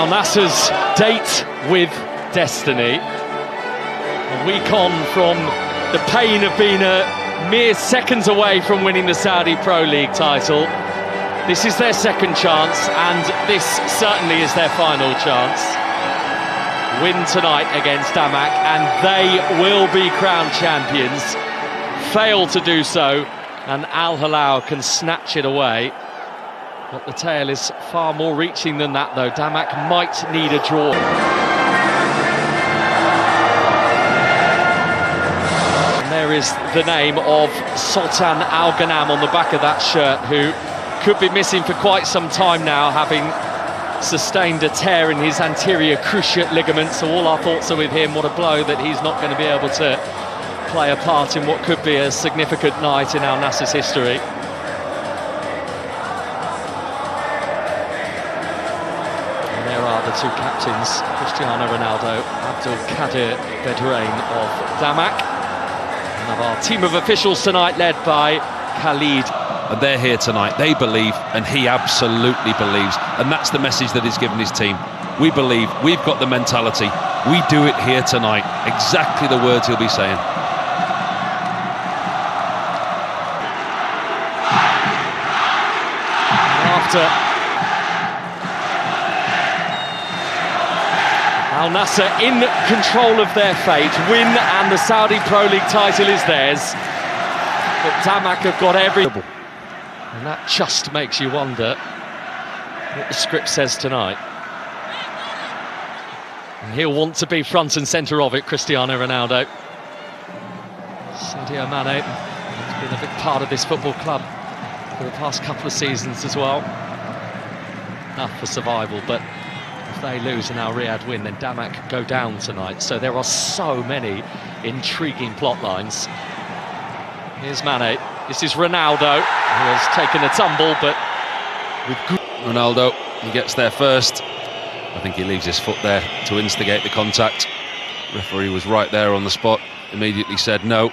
Al Nassr's date with destiny. A week on from the pain of being a mere seconds away from winning the Saudi Pro League title. This is their second chance, and this certainly is their final chance. Win tonight against Damak, and they will be crowned champions. Fail to do so, and Al Hilal can snatch it away. But the tale is far more reaching than that, though. Damak might need a draw. And there is the name of Sultan Al Ghanam on the back of that shirt, who could be missing for quite some time now, having sustained a tear in his anterior cruciate ligament. So all our thoughts are with him. What a blow that he's not going to be able to play a part in what could be a significant night in Al Nassr's history. The two captains, Cristiano Ronaldo, Abdulkadir Bedrain of Damak, and of our team of officials tonight led by Khalid. And they're here tonight, they believe, and he absolutely believes, and that's the message that he's given his team. We believe, we've got the mentality, we do it here tonight. Exactly the words he'll be saying. After Al Nassr in control of their fate, win and the Saudi Pro League title is theirs. But Damak have got every... And that just makes you wonder what the script says tonight. And he'll want to be front and centre of it, Cristiano Ronaldo. Sadio Mane has been a big part of this football club for the past couple of seasons as well. Enough for survival, but if they lose and Al Riyadh win, then Damak go down tonight. So there are so many intriguing plot lines. Here's Mane. This is Ronaldo, who has taken a tumble, but with good... Ronaldo, he gets there first. I think he leaves his foot there to instigate the contact. Referee was right there on the spot, immediately said no.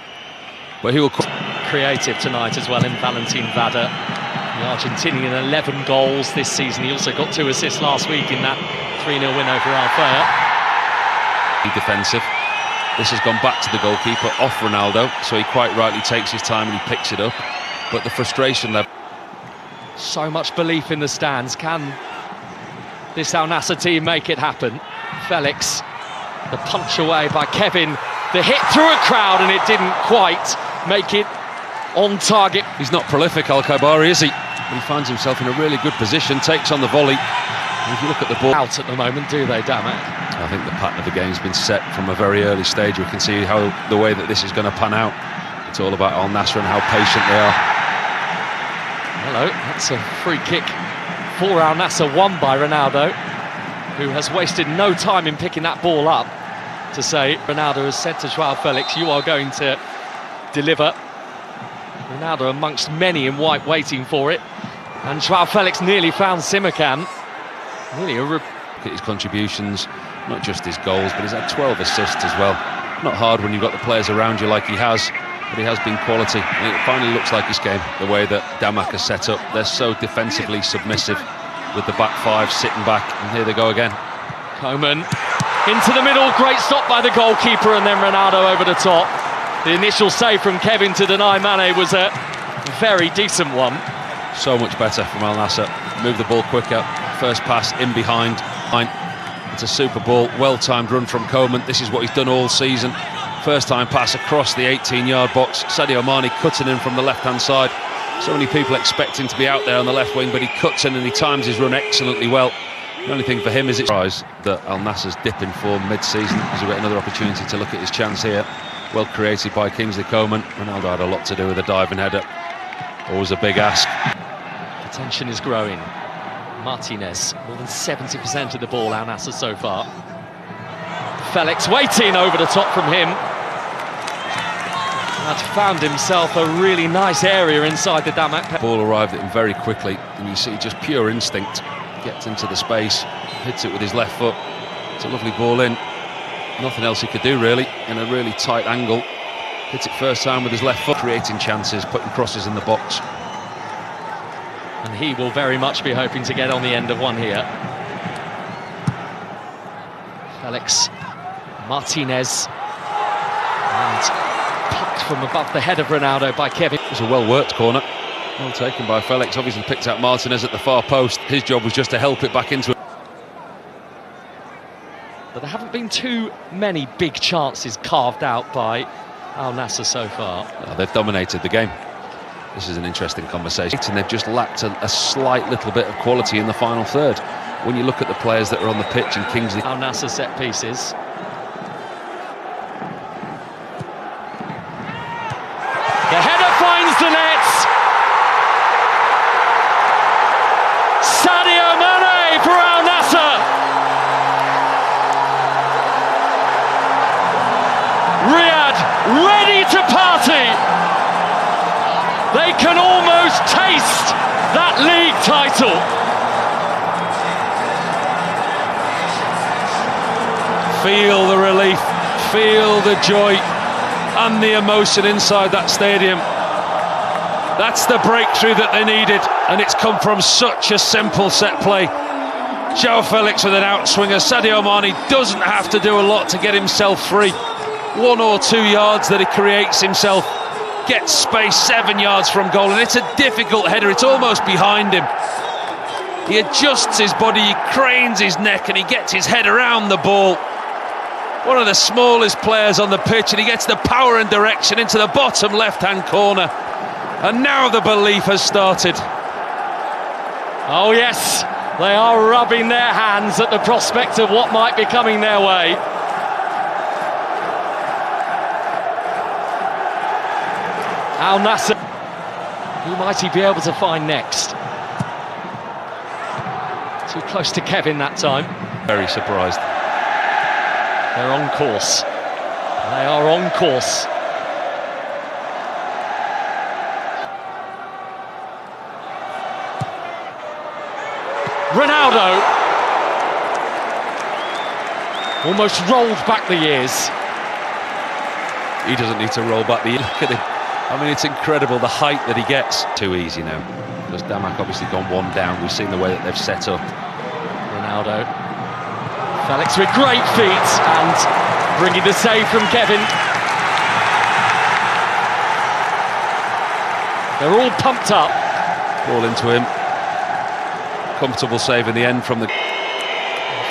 But he will... Creative tonight as well in Valentin Vada. The Argentinian, 11 goals this season. He also got 2 assists last week in that 3-0 win over Al-Fayha. Defensive. This has gone back to the goalkeeper, off Ronaldo, so he quite rightly takes his time and he picks it up. But the frustration level... So much belief in the stands. Can this Al Nassr team make it happen? Felix, the punch away by Kevin. The hit through a crowd, and it didn't quite make it on target. He's not prolific, Al-Khaibari, is he? But he finds himself in a really good position, takes on the volley. And if you look at the ball... Out at the moment, do they, Damak? I think the pattern of the game's been set from a very early stage. We can see how the way that this is going to pan out. It's all about Al Nassr and how patient they are. Hello, that's a free kick for Al Nassr, won by Ronaldo, who has wasted no time in picking that ball up to say, Ronaldo has said to Joao Felix, you are going to deliver. Ronaldo amongst many in white waiting for it, and Joao Felix nearly found Simakan. Nearly a... Look at his contributions, not just his goals, but he's had 12 assists as well. Not hard when you've got the players around you like he has, but he has been quality. And it finally looks like his game, the way that Damak has set up. They're so defensively submissive with the back five sitting back, and here they go again. Coman into the middle, great stop by the goalkeeper, and then Ronaldo over the top. The initial save from Kevin to deny Mane was a very decent one. So much better from Al Nassr. Move the ball quicker. First pass in behind. It's a super ball. Well-timed run from Coman. This is what he's done all season. First time pass across the 18-yard box. Sadio Mane cutting in from the left-hand side. So many people expecting to be out there on the left wing, but he cuts in and he times his run excellently well. The only thing for him is it's surprise that Al Nassr's dip in form mid-season. He's got another opportunity to look at his chance here. Well created by Kingsley Coman. Ronaldo had a lot to do with a diving header. Always a big ask. The tension is growing. Martinez, more than 70% of the ball, Al Nassr so far. Felix waiting over the top from him. Had found himself a really nice area inside the Damak. Ball arrived at him very quickly, and you see just pure instinct. Gets into the space, hits it with his left foot. It's a lovely ball in. Nothing else he could do really, in a really tight angle. Hits it first time with his left foot, creating chances, putting crosses in the box. And he will very much be hoping to get on the end of one here. Felix Martinez, and plucked from above the head of Ronaldo by Kevin. It was a well-worked corner. Well taken by Felix. Obviously picked out Martinez at the far post. His job was just to help it back into it. But there haven't been too many big chances carved out by Al Nassr so far. No, they've dominated the game. This is an interesting conversation. And they've just lacked a slight little bit of quality in the final third. When you look at the players that are on the pitch in Kingsley... Al Nassr set pieces. The header finds the net. Sadio Mane for Al Nassr. Riyadh ready to party. They can almost taste that league title. Feel the relief, feel the joy and the emotion inside that stadium. That's the breakthrough that they needed, and it's come from such a simple set play. João Felix with an outswinger. Sadio Mane doesn't have to do a lot to get himself free. 1 or 2 yards that he creates himself. Gets space 7 yards from goal, and it's a difficult header. It's almost behind him. He adjusts his body, he cranes his neck, and he gets his head around the ball. One of the smallest players on the pitch, and he gets the power and direction into the bottom left-hand corner. And now the belief has started. Oh yes, they are rubbing their hands at the prospect of what might be coming their way. Al Nassr, who might he be able to find next? Too close to Kevin that time. Very surprised. They're on course. They are on course. Ronaldo almost rolled back the years. He doesn't need to roll back the years. Look at him. I mean, it's incredible the height that he gets. Too easy now, because Damak obviously gone one down. We've seen the way that they've set up. Ronaldo. Felix with great feet and bringing the save from Kevin. They're all pumped up. Ball into him. Comfortable save in the end from the...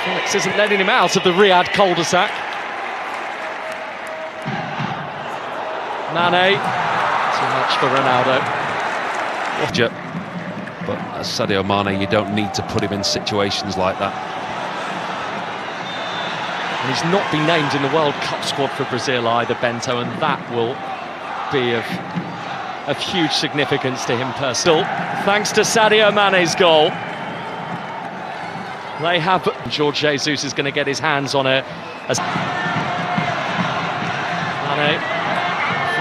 Felix isn't letting him out of the Riyadh cul-de-sac. Mane. Too much for Ronaldo. But as Sadio Mane, you don't need to put him in situations like that. And he's not been named in the World Cup squad for Brazil either, Bento, and that will be of huge significance to him personally. Thanks to Sadio Mane's goal. They have... Jorge Jesus is going to get his hands on a... Mane.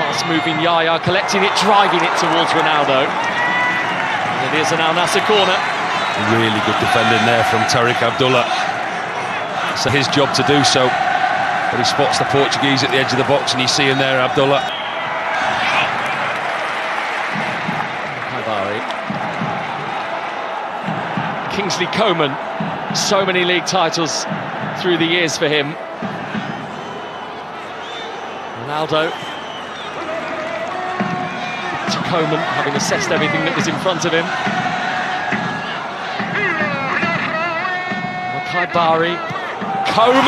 Fast-moving Yaya, collecting it, driving it towards Ronaldo. And it is an Al Nassr corner. Really good defending there from Tariq Abdullah. So his job to do so. But he spots the Portuguese at the edge of the box, and you see him there, Abdullah. Kingsley Coman, so many league titles through the years for him. Ronaldo to Coman, having assessed everything that was in front of him. Bari. Coman!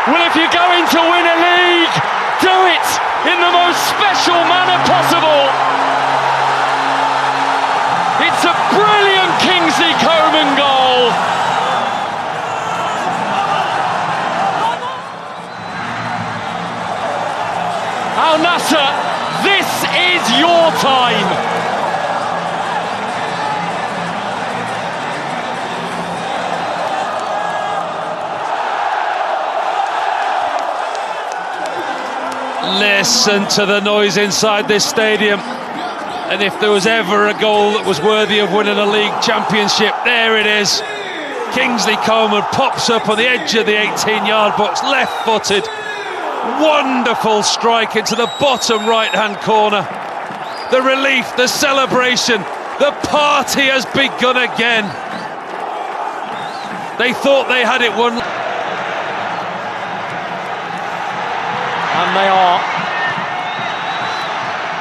Well, if you're going to win a league, do it in the most special manner possible. It's a brilliant Kingsley Coman goal. Al Nassr, this is your time. Listen to the noise inside this stadium. And if there was ever a goal that was worthy of winning a league championship, there it is. Kingsley Coman pops up on the edge of the 18-yard box, left-footed. Wonderful strike into the bottom right-hand corner. The relief, the celebration, the party has begun again. They thought they had it won. And they are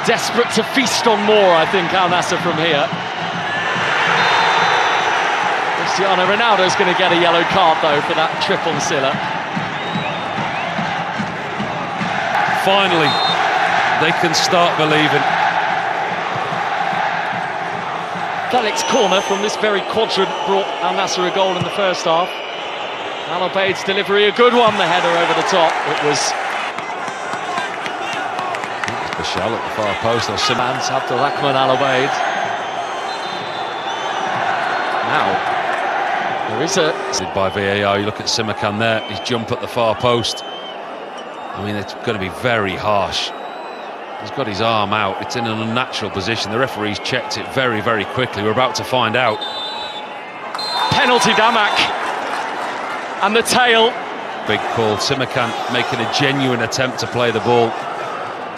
desperate to feast on more, I think, Al Nassr from here. Cristiano Ronaldo is going to get a yellow card, though, for that trip on Silla. Finally, they can start believing. Felix corner from this very quadrant brought Al Nassr a goal in the first half. Al Obeid's delivery, a good one, the header over the top. It was Bashal at the far post. Simans Abdulrahman Al Obeid. Now there is a by VAR. You look at Simakan there, his jump at the far post. I mean, it's going to be very harsh. He's got his arm out, it's in an unnatural position. The referee's checked it very, very quickly. We're about to find out. Penalty, Damak. And the tail. Big call. Simakan making a genuine attempt to play the ball.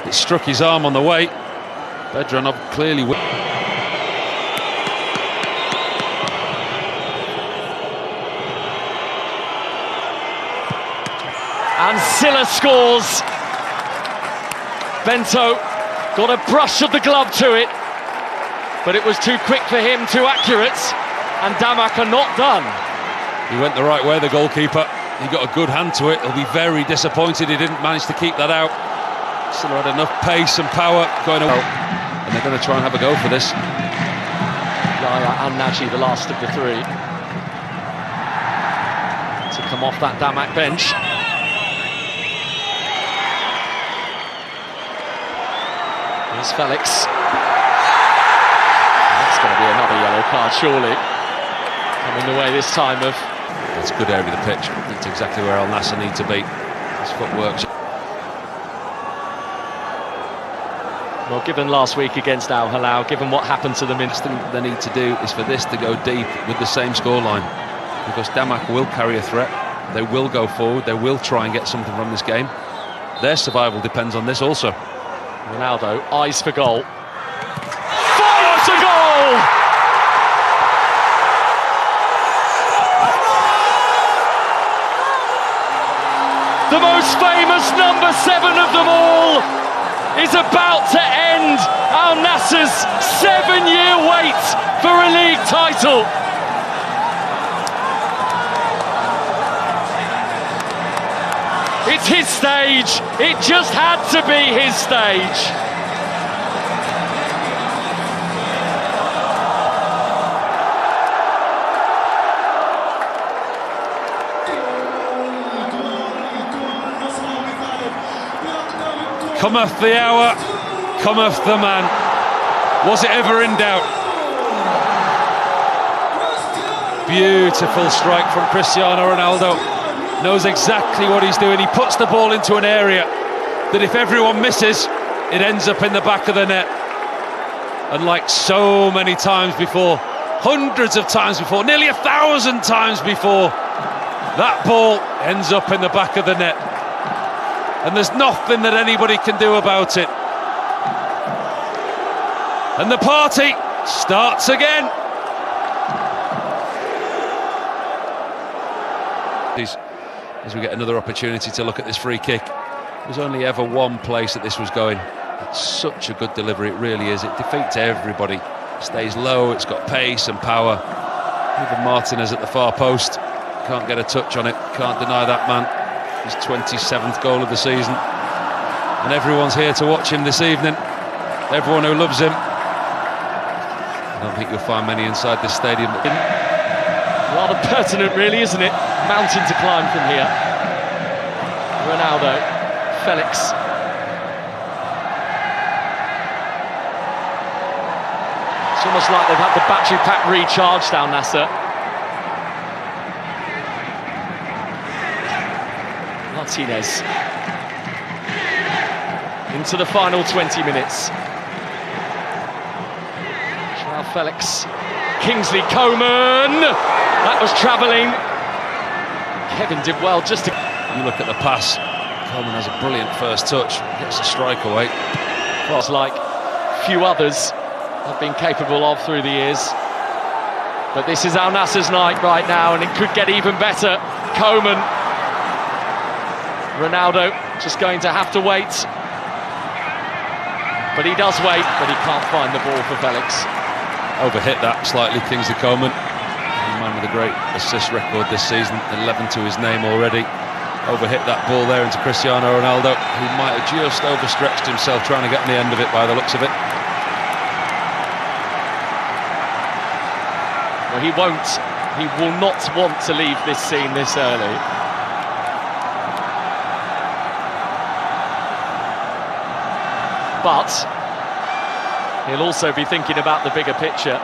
It struck his arm on the way. Bedranov clearly will. And Silla scores. Bento got a brush of the glove to it, but it was too quick for him, too accurate, and Damak are not done. He went the right way, the goalkeeper. He got a good hand to it. He'll be very disappointed he didn't manage to keep that out. Still had enough pace and power going away, and they're going to try and have a go for this. Yahya Al-Naji, the last of the three, to come off that Damak bench. Here's Felix. That's going to be another yellow card, surely. Coming the way this time of... It's a good area of the pitch. That's exactly where Al Nassr need to be. His footwork. Well, given last week against Al Hilal, given what happened to them in... The thing they need to do is for this to go deep with the same scoreline. Because Damak will carry a threat. They will go forward. They will try and get something from this game. Their survival depends on this also. Ronaldo, eyes for goal. Fires a goal! The most famous number 7 of them all is about to end Al Nassr's 7-year wait for a league title. It's his stage. It just had to be his stage. Cometh the hour, cometh the man. Was it ever in doubt? Beautiful strike from Cristiano Ronaldo. Knows exactly what he's doing. He puts the ball into an area that if everyone misses, it ends up in the back of the net. And like so many times before, hundreds of times before, nearly 1,000 times before, that ball ends up in the back of the net. And there's nothing that anybody can do about it. And the party starts again. As we get another opportunity to look at this free kick. There's only ever one place that this was going. It's such a good delivery, it really is. It defeats everybody. It stays low, it's got pace and power. Even Martinez at the far post can't get a touch on it, can't deny that man. His 27th goal of the season. And everyone's here to watch him this evening. Everyone who loves him. I don't think you'll find many inside this stadium. Rather pertinent, really, isn't it? Mountain to climb from here. Ronaldo, Felix. It's almost like they've had the battery pack recharged, Al Nassr. Martinez. Into the final 20 minutes. Joao Felix. Kingsley Coman. That was travelling. Kevin did well just to... You look at the pass. Coleman has a brilliant first touch. Gets a strike away. Well, like few others have been capable of through the years. But this is Al Nassr's night right now, and it could get even better. Koeman. Ronaldo just going to have to wait. But he does wait, but he can't find the ball for Felix. Overhit that slightly, Kingsley Coman. A man with a great assist record this season, 11 to his name already. Overhit that ball there into Cristiano Ronaldo, who might have just overstretched himself trying to get on the end of it by the looks of it. Well, he will not want to leave this scene this early. But he'll also be thinking about the bigger picture,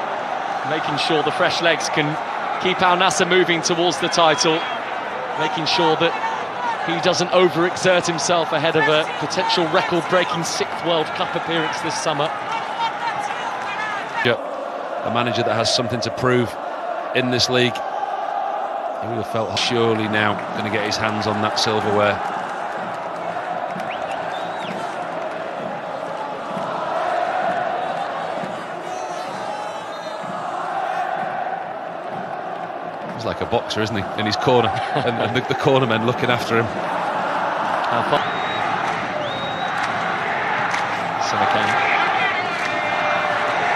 making sure the fresh legs can keep Al Nassr moving towards the title, making sure that he doesn't overexert himself ahead of a potential record-breaking 6th World Cup appearance this summer. A manager that has something to prove in this league. He would have felt surely now going to get his hands on that silverware. He's like a boxer, isn't he, in his corner, and the corner men looking after him.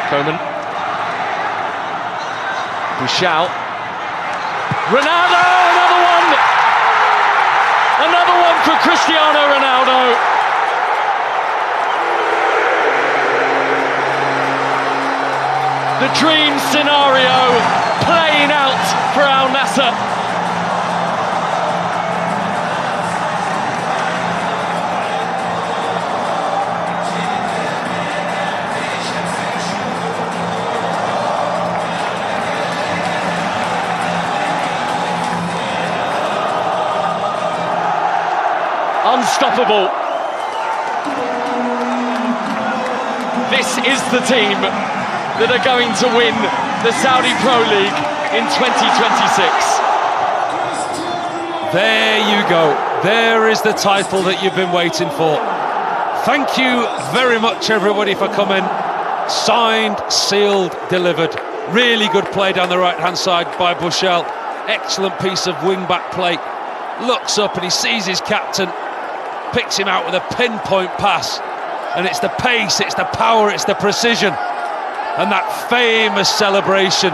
Koeman. Bouchal. Ronaldo, another one! Another one for Cristiano Ronaldo. The dream scenario playing out for Al Nassr. Unstoppable. This is the team that are going to win the Saudi Pro League in 2026. There you go. There is the title that you've been waiting for. Thank you very much, everybody, for coming. Signed, sealed, delivered. Really good play down the right-hand side by Bouchal. Excellent piece of wing-back play. Looks up and he sees his captain. Picks him out with a pinpoint pass, and it's the pace, it's the power, it's the precision, and that famous celebration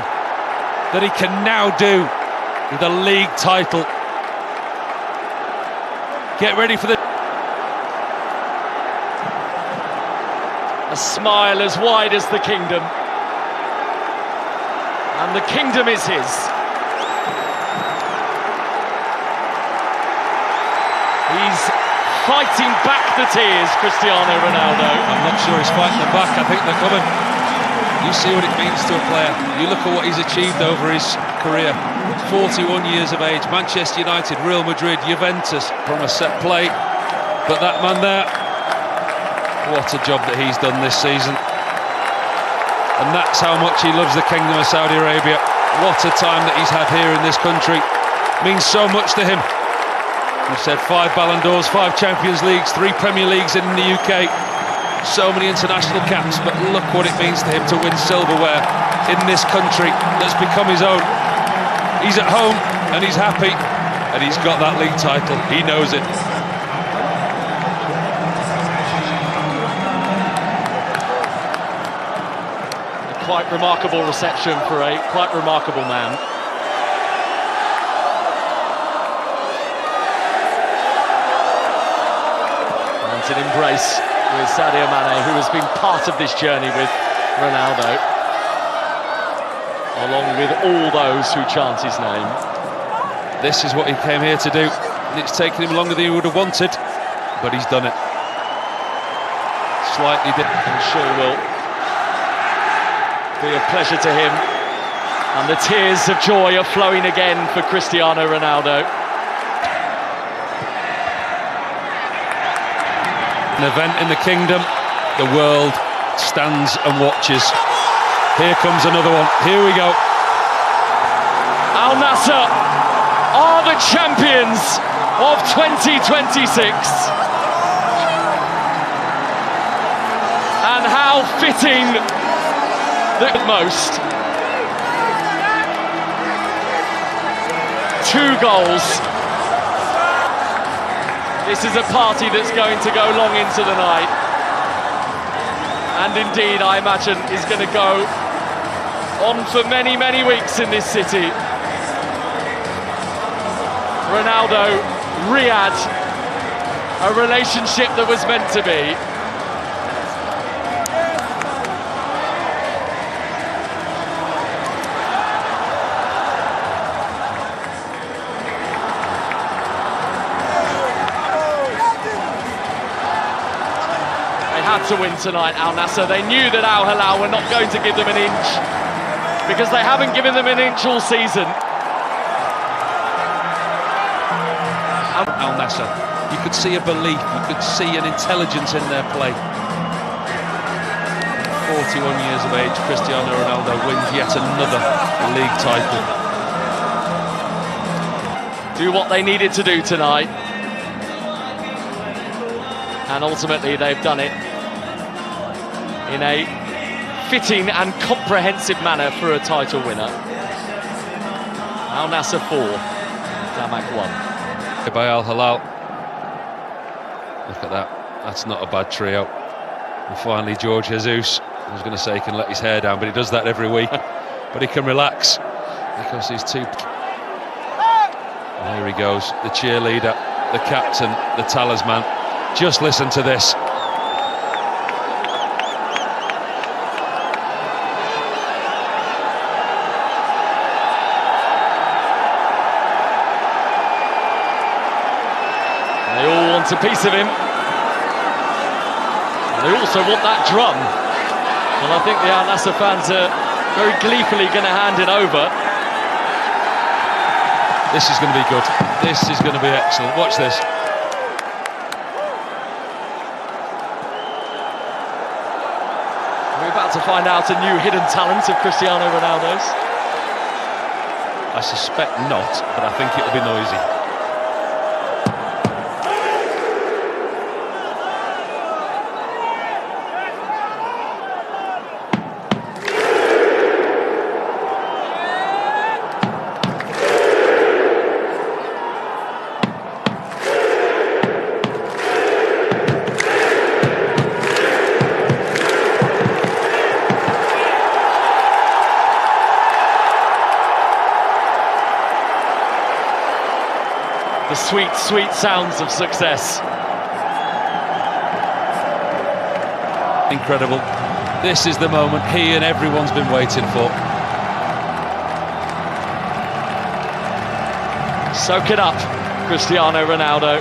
that he can now do with the league title. Get ready for a smile as wide as the kingdom, and the kingdom is his. He's fighting back the tears, Cristiano Ronaldo. I'm not sure he's fighting them back. I think they're coming. You see what it means to a player. You look at what he's achieved over his career. 41 years of age. Manchester United, Real Madrid, Juventus from a set play. But that man there, what a job that he's done this season. And that's how much he loves the Kingdom of Saudi Arabia. What a time that he's had here in this country. Means so much to him. We've said 5 Ballon d'Ors, 5 Champions Leagues, 3 Premier Leagues in the UK. So many international caps, but look what it means to him to win silverware in this country that's become his own. He's at home and he's happy, and he's got that league title. He knows it. A quite remarkable reception for a quite remarkable man. An embrace with Sadio Mane, who has been part of this journey with Ronaldo, along with all those who chant his name. This is what he came here to do, and it's taken him longer than he would have wanted, but he's done it. Slightly different. I'm sure will be a pleasure to him, and the tears of joy are flowing again for Cristiano Ronaldo. An event in the kingdom, the world stands and watches. Here comes another one. Here we go. Al Nassr are the champions of 2026. And how fitting the most. 2 goals. This is a party that's going to go long into the night. And indeed, I imagine, is going to go on for many, many weeks in this city. Ronaldo, Riyadh, a relationship that was meant to be. To win tonight, Al Nassr. They knew that Al Hilal were not going to give them an inch, because they haven't given them an inch all season. Al Nassr, you could see a belief, you could see an intelligence in their play. 41 years of age, Cristiano Ronaldo wins yet another league title. Do what they needed to do tonight, and ultimately they've done it in a fitting and comprehensive manner for a title winner. Al Nassr 4, Damak 1. By Al Hilal. Look at that. That's not a bad trio. And finally, George Jesus. I was going to say he can let his hair down, but he does that every week. But he can relax because he's too. And here he goes, the cheerleader, the captain, the talisman. Just listen to this. They all want a piece of him. And they also want that drum. And I think the Al Nassr fans are very gleefully going to hand it over. This is going to be good. This is going to be excellent. Watch this. We're about to find out a new hidden talent of Cristiano Ronaldo's. I suspect not, but I think it'll be noisy. The sweet, sweet sounds of success. Incredible. This is the moment he and everyone's been waiting for. Soak it up, Cristiano Ronaldo.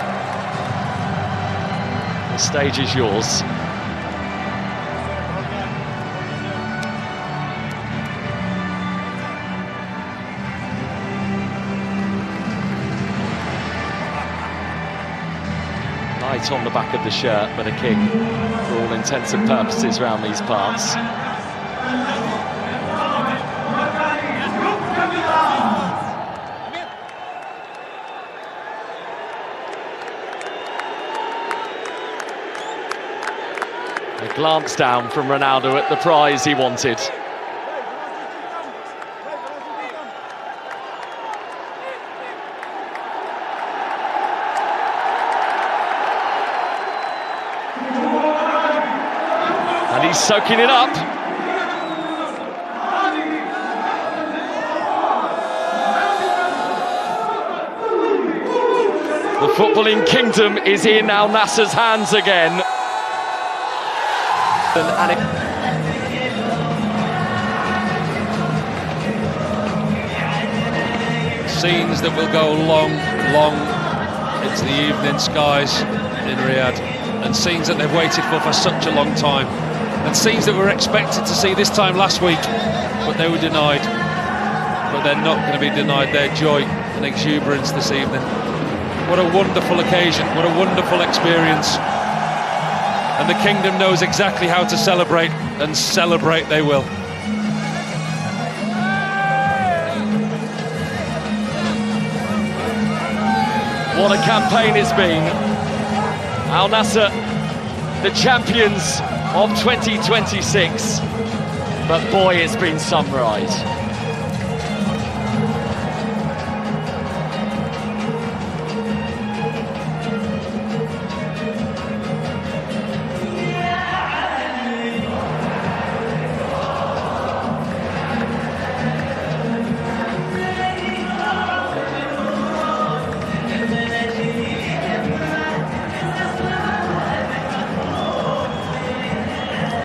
The stage is yours. Light on the back of the shirt, but a king for all intents and purposes round these parts. A glance down from Ronaldo at the prize he wanted. And he's soaking it up. The footballing kingdom is in Al Nassr's hands again. Scenes that will go long, long into the evening skies in Riyadh, and scenes that they've waited for such a long time, and scenes that we were expected to see this time last week, but they were denied. But they're not going to be denied their joy and exuberance this evening. What a wonderful occasion, what a wonderful experience. And the kingdom knows exactly how to celebrate, and celebrate they will. What a campaign it's been. Al Nassr, the champions of 2026. But boy, it's been some ride.